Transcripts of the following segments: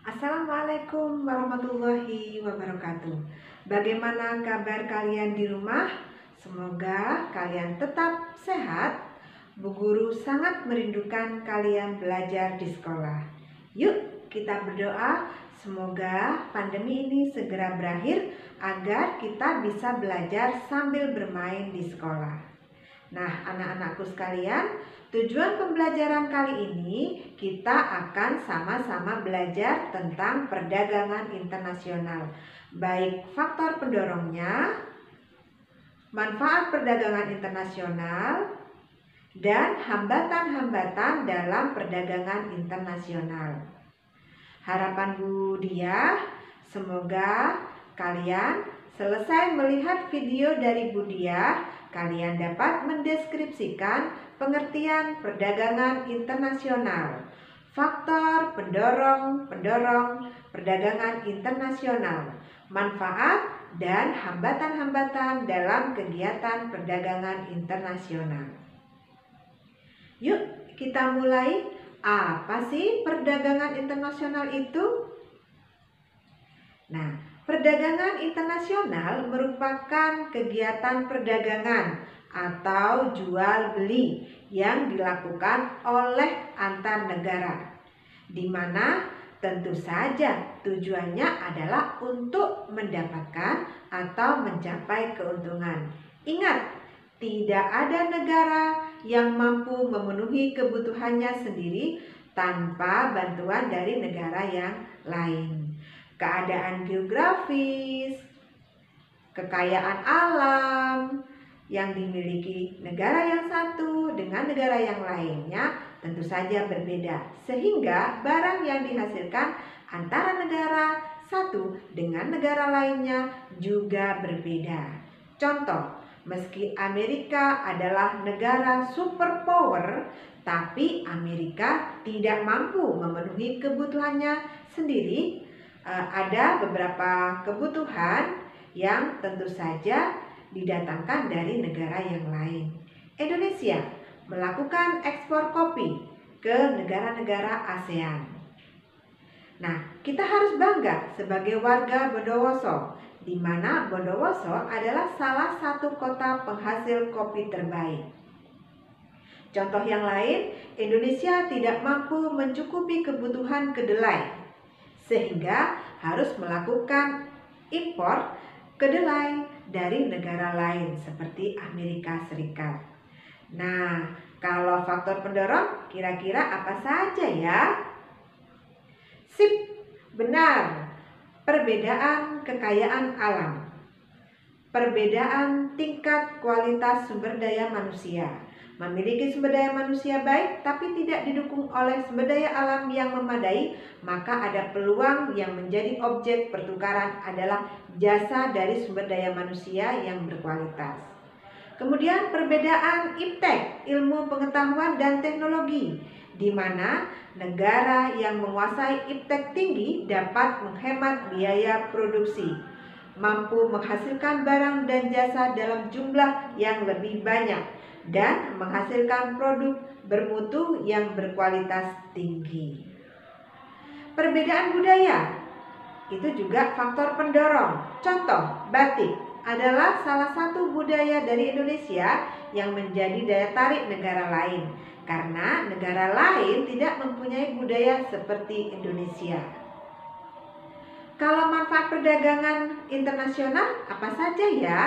Assalamualaikum warahmatullahi wabarakatuh. Bagaimana kabar kalian di rumah? Semoga kalian tetap sehat. Bu Guru sangat merindukan kalian belajar di sekolah. Yuk kita berdoa semoga pandemi ini segera berakhir agar kita bisa belajar sambil bermain di sekolah. Nah, anak-anakku sekalian, tujuan pembelajaran kali ini kita akan sama-sama belajar tentang perdagangan internasional, baik faktor pendorongnya, manfaat perdagangan internasional, dan hambatan-hambatan dalam perdagangan internasional. Harapan Bu Dia, semoga kalian selesai melihat video dari Bu Dia, kalian dapat mendeskripsikan pengertian perdagangan internasional, faktor pendorong perdagangan internasional, manfaat dan hambatan-hambatan dalam kegiatan perdagangan internasional. Yuk kita mulai. Apa sih perdagangan internasional itu? Nah, perdagangan internasional merupakan kegiatan perdagangan atau jual beli yang dilakukan oleh antar negara, di mana tentu saja tujuannya adalah untuk mendapatkan atau mencapai keuntungan. Ingat, tidak ada negara yang mampu memenuhi kebutuhannya sendiri tanpa bantuan dari negara yang lain. Keadaan geografis, kekayaan alam yang dimiliki negara yang satu dengan negara yang lainnya tentu saja berbeda, sehingga barang yang dihasilkan antara negara satu dengan negara lainnya juga berbeda. Contoh, meski Amerika adalah negara superpower, tapi Amerika tidak mampu memenuhi kebutuhannya sendiri. Ada beberapa kebutuhan yang tentu saja didatangkan dari negara yang lain. Indonesia melakukan ekspor kopi ke negara-negara ASEAN. Nah, kita harus bangga sebagai warga Bondowoso, di mana Bondowoso adalah salah satu kota penghasil kopi terbaik. Contoh yang lain, Indonesia tidak mampu mencukupi kebutuhan kedelai, sehingga harus melakukan impor kedelai dari negara lain seperti Amerika Serikat. Nah, kalau faktor pendorong kira-kira apa saja ya? Sip, benar. Perbedaan kekayaan alam, perbedaan tingkat kualitas sumber daya manusia. Memiliki sumber daya manusia baik tapi tidak didukung oleh sumber daya alam yang memadai, maka ada peluang yang menjadi objek pertukaran adalah jasa dari sumber daya manusia yang berkualitas. Kemudian perbedaan IPTEK, ilmu pengetahuan dan teknologi, di mana negara yang menguasai IPTEK tinggi dapat menghemat biaya produksi, mampu menghasilkan barang dan jasa dalam jumlah yang lebih banyak, dan menghasilkan produk bermutu yang berkualitas tinggi. Perbedaan budaya itu juga faktor pendorong. Contoh, batik adalah salah satu budaya dari Indonesia yang menjadi daya tarik negara lain, karena negara lain tidak mempunyai budaya seperti Indonesia. Kalau manfaat perdagangan internasional apa saja ya?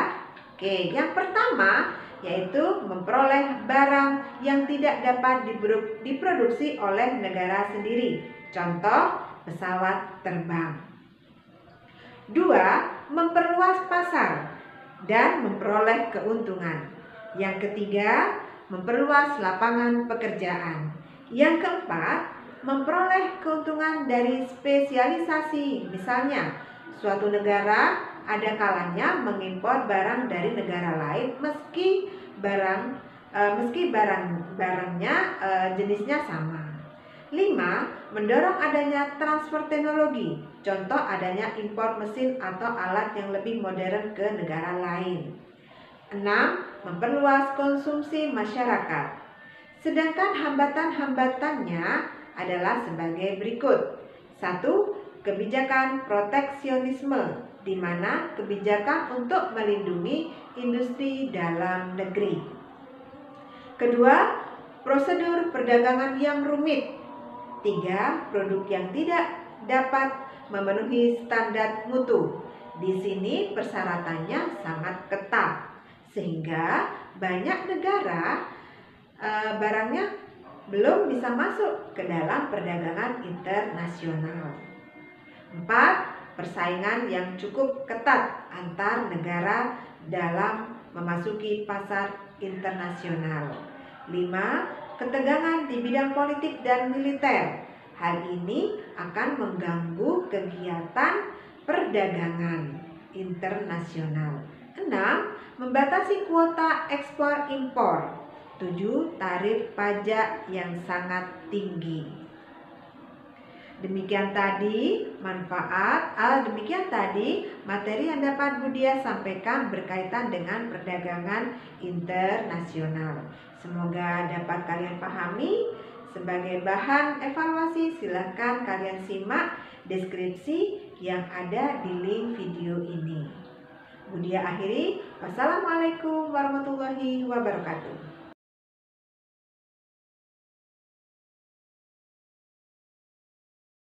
Oke, yang pertama yaitu memperoleh barang yang tidak dapat diproduksi oleh negara sendiri. Contoh, pesawat terbang. 2. Memperluas pasar dan memperoleh keuntungan. Yang ketiga, memperluas lapangan pekerjaan. Yang keempat, memperoleh keuntungan dari spesialisasi. Misalnya, suatu negara ada kalanya mengimpor barang dari negara lain meski barangnya jenisnya sama. 5. Mendorong adanya transfer teknologi. Contoh adanya impor mesin atau alat yang lebih modern ke negara lain. 6. Memperluas konsumsi masyarakat. Sedangkan hambatan-hambatannya adalah sebagai berikut. 1. kebijakan proteksionisme, di mana kebijakan untuk melindungi industri dalam negeri. Kedua, prosedur perdagangan yang rumit. Tiga, produk yang tidak dapat memenuhi standar mutu. Di sini persyaratannya sangat ketat, sehingga banyak negara barangnya belum bisa masuk ke dalam perdagangan internasional. 4. Persaingan yang cukup ketat antar negara dalam memasuki pasar internasional. 5. Ketegangan di bidang politik dan militer. Hal ini akan mengganggu kegiatan perdagangan internasional. 6. Membatasi kuota ekspor impor. 7. Tarif pajak yang sangat tinggi. Demikian tadi materi yang dapat Budia sampaikan berkaitan dengan perdagangan internasional. Semoga dapat kalian pahami. Sebagai bahan evaluasi, silakan kalian simak deskripsi yang ada di link video ini. Budia akhiri, wassalamualaikum warahmatullahi wabarakatuh.